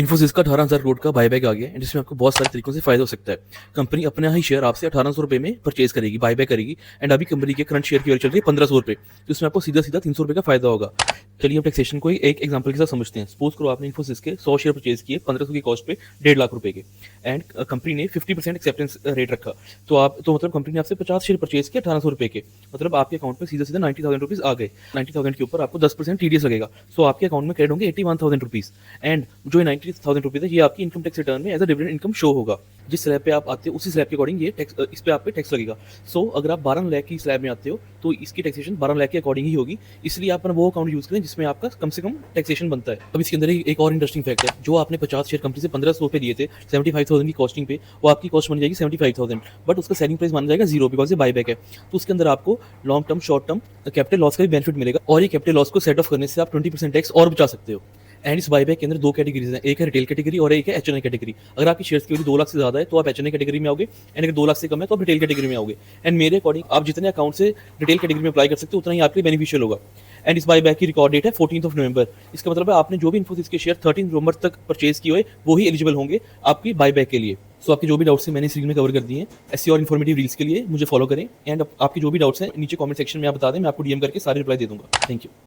इन्फोसिस का 18,000 करोड़ का बायबैक आ गया है, जिसमें आपको बहुत सारे तरीकों से फायदा हो सकता है। कंपनी अपना ही शेयर आपसे 1800 रुपए में परचेज करेगी, बायबैक करेगी। एंड अभी कंपनी के करंट शेयर की वैल्यू चल रही है 1500 रुपए, तो इसमें आपको सीधा सीधा 300 रुपए का फायदा होगा। चलिए हम टैक्सेशन को एक एग्जांपल के साथ समझते हैं। सपोज करो आपने इन्फोसिस के 100 शेयर परचेज किए 1500 की कॉस्ट पे 1.5 लाख रुपए के, एंड कंपनी ने 50% एक्सेप्टेंस रेट रखा। तो मतलब कंपनी ने आपसे 50 शेयर परचेज किए 1800 रुपए के, मतलब आपके अकाउंट में सीधा सीधा 90,000 रुपीज आ गए। 90,000 के ऊपर आपको 10% टीडीएस लगेगा, सो आपके अकाउंट में क्रेडिट होंगे 81,000 रुपीज। एंड जो 90,000 रुपीज है, ये आपकी इनकम टैक्स रिटर्न में as a dividend income show होगा। जिस स्लैब पे आप आते हो उसी स्लैब के अकॉर्डिंग ये टैक्स, इस पे आप पे टैक्स लगेगा। सो अगर आप 12 लाख की स्लैब में आते हो तो इसकी टैक्सेशन 12 लाख के अकॉर्डिंग ही होगी। इसलिए आप अपना वो अकाउंट यूज करें जिसमें आपका कम से कम टैक्सेशन बनता है। अब इसके अंदर एक और इंटरेस्टिंग फैक्ट है, जो आपने 50 शेयर कंपनी से 1500 पे लिए थे 75,000 की कॉस्टिंग पे, वो आपकी कॉस्ट बन जाएगी 75,000, बट उसका सेलिंग प्राइस माना जाएगा 0 बिकॉज ये बायबैक है। तो उसके अंदर आपको long term short term capital loss का भी बेनिफिट मिलेगा, और ये कैपिटल लॉस को सेट ऑफ करने से आप 20% टैक्स और बचा सकते हो। एंड इस बायबैक के अंदर दो कैटेगरीज हैं, एक है रिटेल कैटेगरी और एक है एचएनआई कैटेगरी। अगर आपकी शेयर्स की वैल्यू 2 लाख से ज्यादा है तो आप एचएनआई कैटेगरी में आओगे, एंड अगर 2 लाख से कम है तो आप रिटेल कैटेगरी में आओगे। एंड मेरे अकॉर्डिंग आप जितने अकाउंट से रिटेल कैटेगरी में अप्लाई कर सकते हो उतना ही आपके लिए बेनिफिशियल होगा। एंड इस बायबैक की रिकॉर्ड डेट है 14 नवंबर। इसका मतलब है आपने जो भी इन्फोसिस के शेयर 13 नवंबर तक परचेज किए हुए वो ही एलिजिबल होंगे आपकी बायबैक के लिए। सो आपके जो भी डाउट्स हैं मैंने इस रील में कवर कर दिए हैं। ऐसी और इन्फॉर्मेटिव रील्स के लिए मुझे फॉलो करें, एंड आपके जो भी डाउट्स हैं नीचे कमेंट सेक्शन में आप बता दें, मैं आपको डीएम करके सारे रिप्लाई दे दूंगा। Thank you.